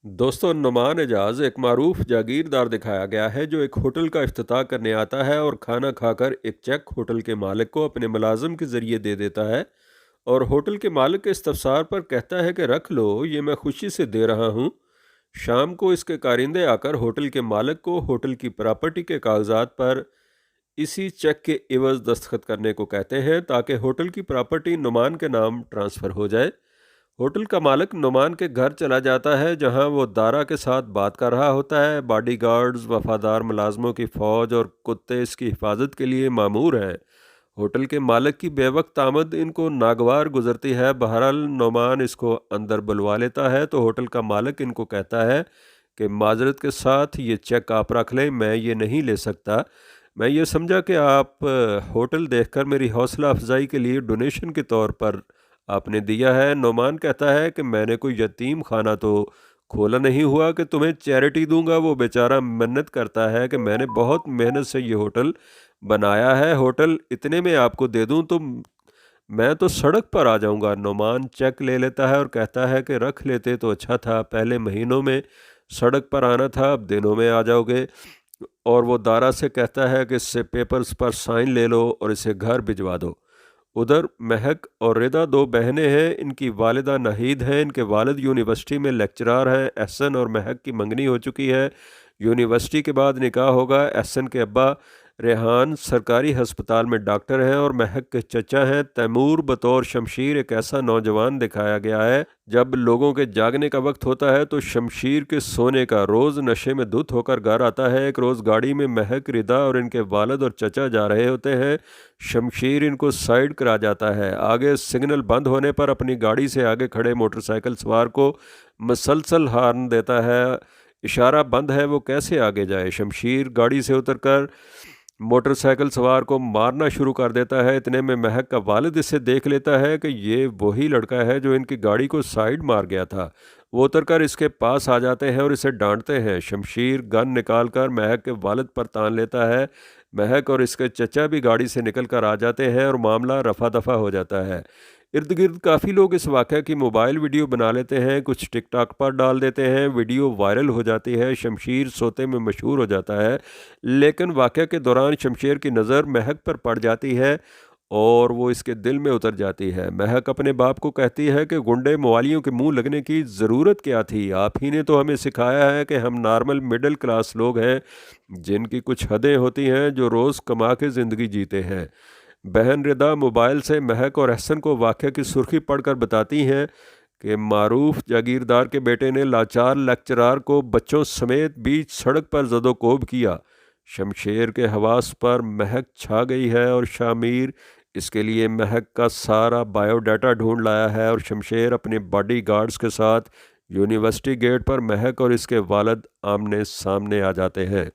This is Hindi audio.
दोस्तों नुमान एजाज एक मारूफ जागीरदार दिखाया गया है जो एक होटल का इफ्तिताह करने आता है और खाना खाकर एक चेक होटल के मालिक को अपने मुलाजिम के ज़रिए दे देता है। और होटल के मालिक के इस्तफसार पर कहता है कि रख लो, ये मैं खुशी से दे रहा हूँ। शाम को इसके कारिंदे आकर होटल के मालिक को होटल की प्रॉपर्टी के कागजात पर इसी चेक के एवज दस्तखत करने को कहते हैं ताकि होटल की प्रॉपर्टी नुमान के नाम ट्रांसफ़र हो जाए। होटल का मालिक नुमान के घर चला जाता है जहां वो दारा के साथ बात कर रहा होता है। बॉडीगार्ड्स, वफादार मुलाजमों की फ़ौज और कुत्ते इसकी हिफाजत के लिए मामूर हैं। होटल के मालिक की बेवक्त आमद इनको नागवार गुजरती है। बहरहाल नुमान इसको अंदर बुलवा लेता है तो होटल का मालिक इनको कहता है कि माजरत के साथ ये चेक आप रख लें, मैं ये नहीं ले सकता। मैं ये समझा कि आप होटल देखकर मेरी हौसला अफजाई के लिए डोनेशन के तौर पर आपने दिया है। नुमान कहता है कि मैंने कोई यतीम खाना तो खोला नहीं हुआ कि तुम्हें चैरिटी दूंगा। वो बेचारा मिन्नत करता है कि मैंने बहुत मेहनत से ये होटल बनाया है, होटल इतने में आपको दे दूं तो मैं तो सड़क पर आ जाऊंगा। नुमान चेक ले लेता है और कहता है कि रख लेते तो अच्छा था, पहले महीनों में सड़क पर आना था, अब दिनों में आ जाओगे। और वो दारा से कहता है कि इससे पेपर्स पर साइन ले लो और इसे घर भिजवा दो। उधर महक और रिदा दो बहनें हैं। इनकी वालिदा नाहिद हैं, इनके वालिद यूनिवर्सिटी में लेक्चरार हैं। एहसन और महक की मंगनी हो चुकी है, यूनिवर्सिटी के बाद निकाह होगा। एहसन के अब्बा रेहान सरकारी हस्पताल में डॉक्टर हैं और महक के चचा हैं। तैमूर बतौर शमशीर एक ऐसा नौजवान दिखाया गया है, जब लोगों के जागने का वक्त होता है तो शमशीर के सोने का। रोज़ नशे में धुत होकर घर आता है। एक रोज़ गाड़ी में महक, रिदा और इनके वालिद और चचा जा रहे होते हैं। शमशीर इनको साइड करा जाता है। आगे सिग्नल बंद होने पर अपनी गाड़ी से आगे खड़े मोटरसाइकिल सवार को मसलसल हार्न देता है। इशारा बंद है, वो कैसे आगे जाए। शमशीर गाड़ी से उतरकर मोटरसाइकिल सवार को मारना शुरू कर देता है। इतने में महक का वालिद इसे देख लेता है कि ये वही लड़का है जो इनकी गाड़ी को साइड मार गया था। वो उतरकर इसके पास आ जाते हैं और इसे डांटते हैं। शमशीर गन निकालकर महक के वालिद पर तान लेता है। महक और इसके चचा भी गाड़ी से निकल कर आ जाते हैं और मामला रफा दफा हो जाता है। इर्द गिर्द काफ़ी लोग इस वाक़े की मोबाइल वीडियो बना लेते हैं, कुछ टिकटॉक पर डाल देते हैं। वीडियो वायरल हो जाती है। शमशीर सोते में मशहूर हो जाता है। लेकिन वाक़े के दौरान शमशीर की नज़र महक पर पड़ जाती है और वो इसके दिल में उतर जाती है। महक अपने बाप को कहती है कि गुंडे मवालियों के मुंह लगने की ज़रूरत क्या थी, आप ही ने तो हमें सिखाया है कि हम नॉर्मल मिडिल क्लास लोग हैं जिनकी कुछ हदें होती हैं, जो रोज़ कमा के ज़िंदगी जीते हैं। बहन रिदा मोबाइल से महक और अहसन को वाक़े की सुर्खी पढ़कर बताती हैं कि मारूफ जागीरदार के बेटे ने लाचार लेक्चरार को बच्चों समेत बीच सड़क पर जदोकोब किया। शमशेर के हवास पर महक छा गई है और शामिर इसके लिए महक का सारा बायोडाटा ढूंढ लाया है। और शमशेर अपने बॉडी गार्ड्स के साथ यूनिवर्सिटी गेट पर महक और इसके वालिद आमने सामने आ जाते हैं।